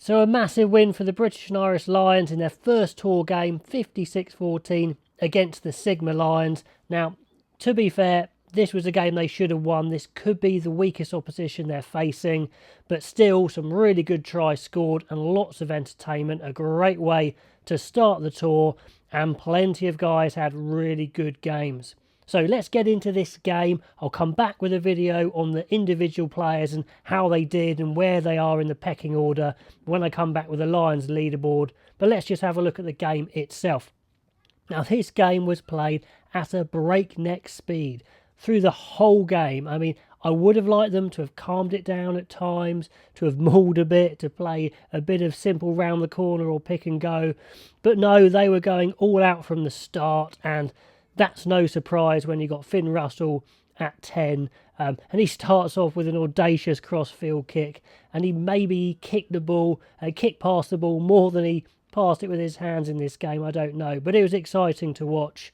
So a massive win for the British and Irish Lions in their first tour game, 56-14 against the Sigma Lions. Now, to be fair, this was a game they should have won. This could be the weakest opposition they're facing, but still some really good tries scored and lots of entertainment. A great way to start the tour, and plenty of guys had really good games. So let's get into this game. I'll come back with a video on the individual players and how they did and where they are in the pecking order when I come back with the Lions leaderboard. But let's just have a look at the game itself. Now, this game was played at a breakneck speed through the whole game. I mean, I would have liked them to have calmed it down at times, to have mauled a bit, to play a bit of simple round the corner or pick and go. But no, they were going all out from the start, and that's no surprise when you got Finn Russell at 10, and he starts off with an audacious cross-field kick, and he maybe kicked past the ball more than he passed it with his hands in this game, I don't know, but it was exciting to watch.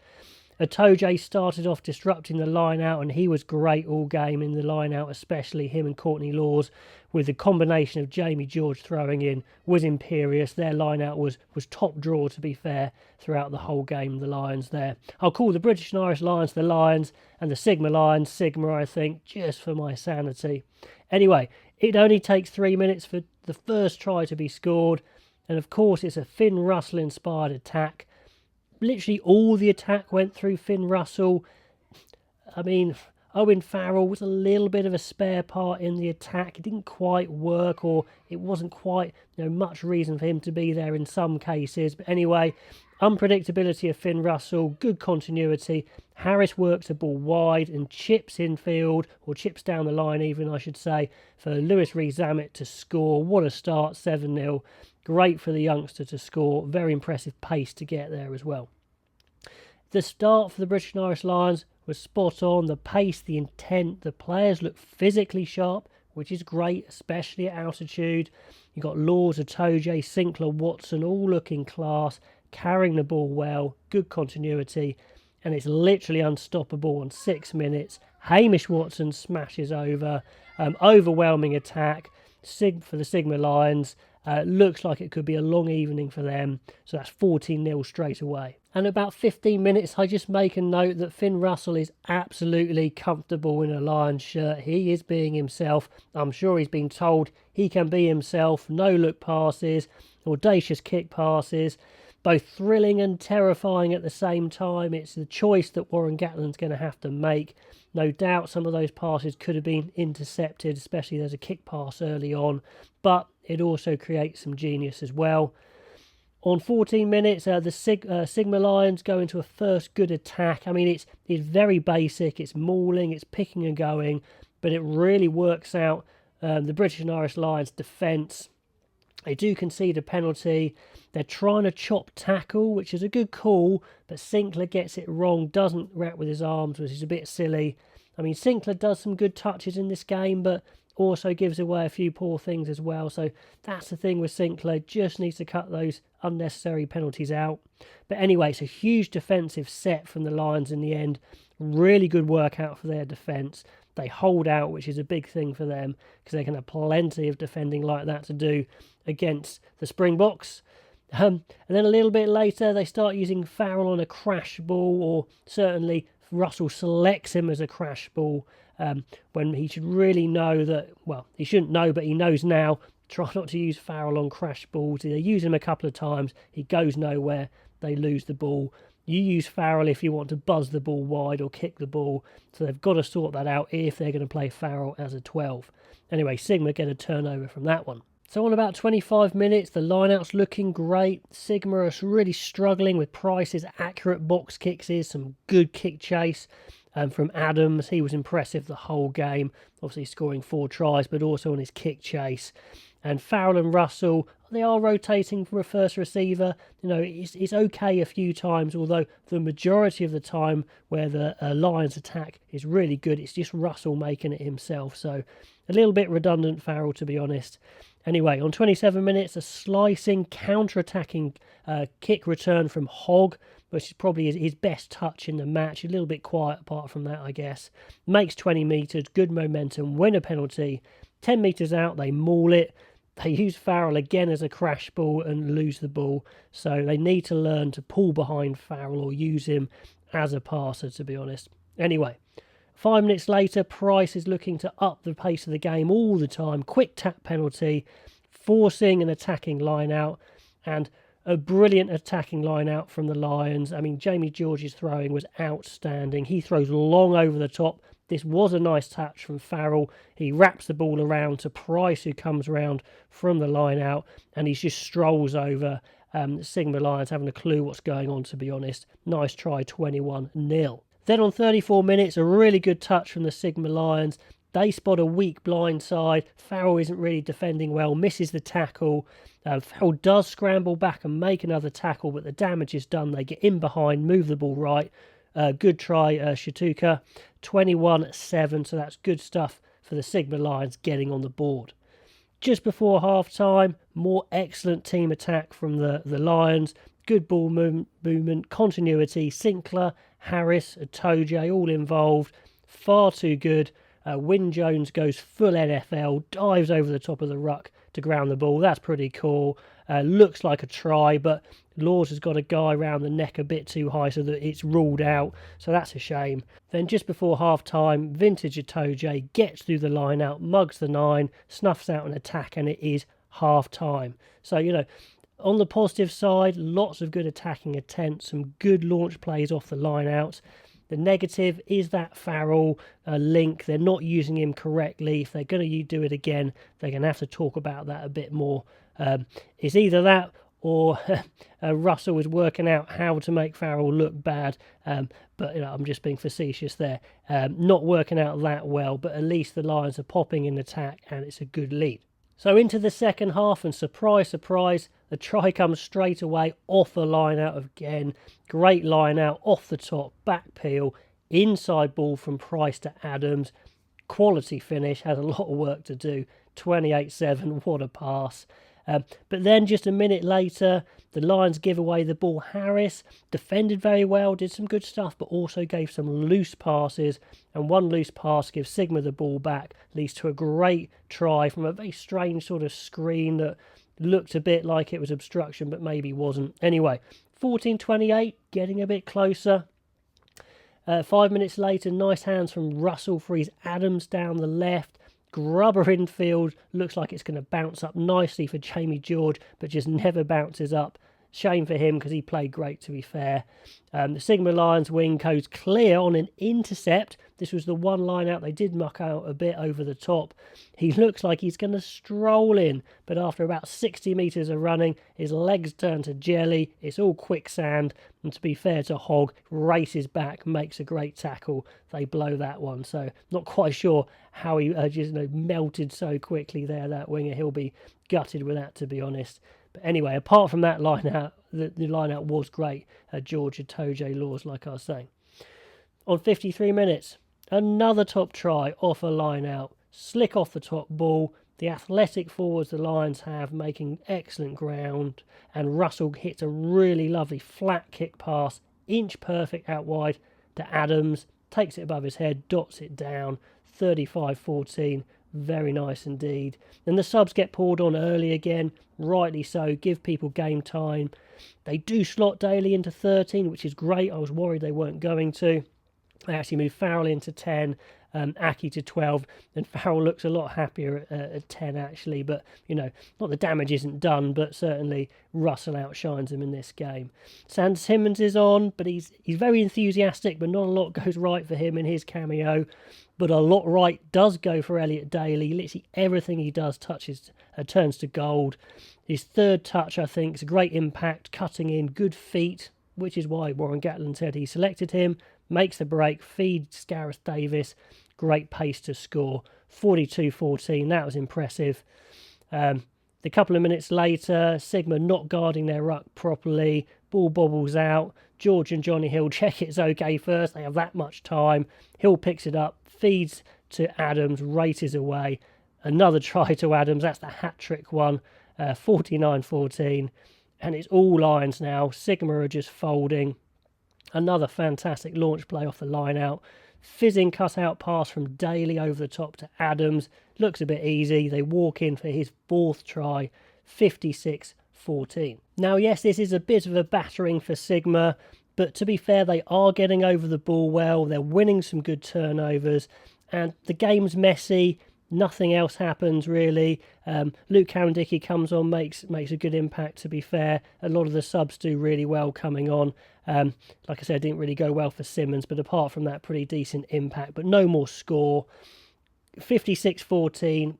Atoje started off disrupting the line out, and he was great all game in the line out, especially him and Courtney Laws, with the combination of Jamie George throwing in was imperious. Their line out was top draw, to be fair, throughout the whole game, the Lions there. I'll call the British and Irish Lions the Lions and the Sigma Lions Sigma, I think, just for my sanity. Anyway, it only takes 3 minutes for the first try to be scored, and of course it's a Finn Russell inspired attack. Literally all the attack went through Finn Russell. I mean, Owen Farrell was a little bit of a spare part in the attack. It didn't quite work, or it wasn't quite much reason for him to be there in some cases. But anyway, unpredictability of Finn Russell, good continuity. Harris works the ball wide and chips infield, or chips down the line even, I should say, for Lewis Rees-Zammit to score. What a start, 7-0. Great for the youngster to score. Very impressive pace to get there as well. The start for the British and Irish Lions was spot on. The pace, the intent, the players look physically sharp, which is great, especially at altitude. You've got Laws, Atoje, Sinclair, Watson, all looking class, carrying the ball well, good continuity, and it's literally unstoppable on 6 minutes. Hamish Watson smashes over, overwhelming attack for the Sigma Lions. Looks like it could be a long evening for them, so that's 14-0 straight away. And about 15 minutes, I just make a note that Finn Russell is absolutely comfortable in a Lions shirt. He is being himself. I'm sure he's been told he can be himself. No-look passes, audacious kick passes, both thrilling and terrifying at the same time. It's the choice that Warren Gatland's going to have to make. No doubt some of those passes could have been intercepted, especially there's a kick pass early on, but it also creates some genius as well. On 14 minutes, the Sigma Lions go into a first good attack. I mean, it's very basic, it's mauling, it's picking and going, but it really works out the British and Irish Lions' defence. They do concede a penalty. They're trying to chop tackle, which is a good call, but Sinclair gets it wrong, doesn't wrap with his arms, which is a bit silly. I mean, Sinclair does some good touches in this game, but also gives away a few poor things as well. So that's the thing with Sinclair, just needs to cut those unnecessary penalties out. But anyway, it's a huge defensive set from the Lions in the end. Really good work out for their defence. They hold out, which is a big thing for them, because they can have plenty of defending like that to do against the Springboks. And then a little bit later, they start using Farrell on a crash ball, or certainly Russell selects him as a crash ball, when he should really know that, well, he shouldn't know, but he knows now. Try not to use Farrell on crash balls. They use him a couple of times, he goes nowhere, they lose the ball. You use Farrell if you want to buzz the ball wide or kick the ball, so they've got to sort that out if they're going to play Farrell as a 12. Anyway, Sigma get a turnover from that one. So on about 25 minutes, the line-out's looking great. Sigma are really struggling with Price's accurate box kicks, some good kick chase from Adams. He was impressive the whole game, obviously scoring 4 tries, but also on his kick chase. And Farrell and Russell, they are rotating from a first receiver. It's okay a few times, although the majority of the time where the Lions attack is really good, it's just Russell making it himself. So a little bit redundant, Farrell, to be honest. Anyway, on 27 minutes, a slicing, counter-attacking kick return from Hogg, which is probably his best touch in the match. A little bit quiet apart from that, I guess. Makes 20 metres, good momentum, win a penalty. 10 metres out, they maul it. they use Farrell again as a crash ball and lose the ball. So they need to learn to pull behind Farrell or use him as a passer, to be honest. Anyway, 5 minutes later, Price is looking to up the pace of the game all the time. Quick tap penalty, forcing an attacking line out, and a brilliant attacking line out from the Lions. I mean, Jamie George's throwing was outstanding. He throws long over the top. This was a nice touch from Farrell. He wraps the ball around to Price, who comes around from the line out, and he just strolls over. Sigma Lions having a clue what's going on, to be honest. Nice try, 21-0. Then on 34 minutes, a really good touch from the Sigma Lions. They spot a weak blind side. Farrell isn't really defending well, misses the tackle. Farrell does scramble back and make another tackle, but the damage is done. They get in behind, move the ball right. Good try, Shatuka. 21-7, so that's good stuff for the Sigma Lions getting on the board. Just before half-time, more excellent team attack from the Lions. Good ball movement, continuity. Sinclair, Harris, Atoje, all involved. Far too good. Wyn Jones goes full NFL, dives over the top of the ruck to ground the ball. That's pretty cool. Looks like a try, but Laws has got a guy round the neck a bit too high so that it's ruled out. So that's a shame. Then just before half-time, vintage Atoje gets through the line out, mugs the 9, snuffs out an attack, and it is half-time. So, on the positive side, lots of good attacking attempts, some good launch plays off the line outs. The negative is that Farrell link. They're not using him correctly. If they're going to do it again, they're going to have to talk about that a bit more. It's either that or Russell is working out how to make Farrell look bad. But I'm just being facetious there. Not working out that well, but at least the Lions are popping in attack and it's a good lead. So into the second half, and surprise, surprise, the try comes straight away off the line out again. Great line out, off the top, back peel, inside ball from Price to Adams. Quality finish, has a lot of work to do. 28-7, what a pass. But then just a minute later, the Lions give away the ball. Harris defended very well, did some good stuff, but also gave some loose passes. And one loose pass gives Sigma the ball back, leads to a great try from a very strange sort of screen that looked a bit like it was obstruction, but maybe wasn't. Anyway, 14-28, getting a bit closer. 5 minutes later, nice hands from Russell frees Adams down the left. Grubber infield, looks like it's going to bounce up nicely for Jamie George, but just never bounces up. Shame for him because he played great, to be fair. The Sigma Lions wing goes clear on an intercept. This was the one line out. They did muck out a bit over the top. He looks like he's going to stroll in, but after about 60 metres of running, his legs turn to jelly. It's all quicksand. And to be fair to Hogg, races back, makes a great tackle. They blow that one. So not quite sure how he just melted so quickly there, that winger. He'll be gutted with that, to be honest. But anyway, apart from that line out, the line out was great. George Atoje Laws, like I was saying. On 53 minutes, another top try off a line out. Slick off the top ball. The athletic forwards the Lions have, making excellent ground. And Russell hits a really lovely flat kick pass, inch perfect out wide to Adams. Takes it above his head, dots it down. 35-14. Very nice indeed. And the subs get poured on early again, rightly so, give people game time. They do slot Daly into 13, which is great. I was worried they weren't going to. They actually move Farrell into 10, Aki to 12, and Farrell looks a lot happier at 10 actually, but not the damage isn't done, but certainly Russell outshines him in this game. Sam Simmons is on, but he's very enthusiastic, but not a lot goes right for him in his cameo. But a lot right does go for Elliot Daly. Literally everything he does turns to gold. His third touch, I think, is a great impact, cutting in, good feet, which is why Warren Gatland said he selected him. Makes the break, feeds Gareth Davis. Great pace to score. 42-14, that was impressive. A couple of minutes later, Sigma not guarding their ruck properly. Ball bobbles out. George and Johnny Hill check it's okay first. They have that much time. Hill picks it up, feeds to Adams, races away. Another try to Adams. That's the hat-trick one. 49-14. And it's all Lions now. Sigma are just folding. Another fantastic launch play off the line out Fizzing cut-out pass from Daly over the top to Adams. Looks a bit easy. They walk in for his 4th try, 56-14. Now, yes, this is a bit of a battering for Sigma, but to be fair, they are getting over the ball well. They're winning some good turnovers, and the game's messy. Nothing else happens, really. Luke Cowan-Dickey comes on, makes a good impact, to be fair. A lot of the subs do really well coming on. Like I said, it didn't really go well for Simmons, but apart from that, pretty decent impact. But no more score. 56-14.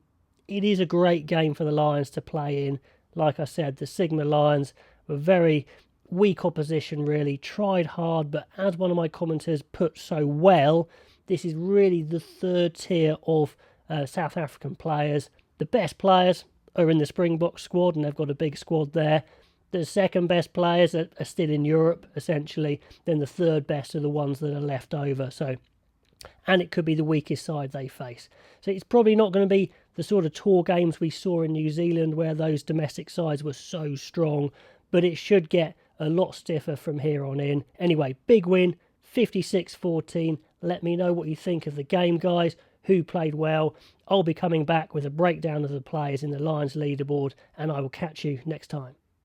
It is a great game for the Lions to play in. Like I said, the Sigma Lions were very weak opposition, really. Tried hard, but as one of my commenters put so well, this is really the 3rd tier of South African players. The best players are in the Springboks squad, and they've got a big squad there. The second best players are still in Europe, essentially. Then the 3rd best are the ones that are left over. And it could be the weakest side they face. So it's probably not going to be the sort of tour games we saw in New Zealand where those domestic sides were so strong, but it should get a lot stiffer from here on in. Anyway, big win, 56-14. Let me know what you think of the game, guys. Who played well? I'll be coming back with a breakdown of the players in the Lions leaderboard, and I will catch you next time.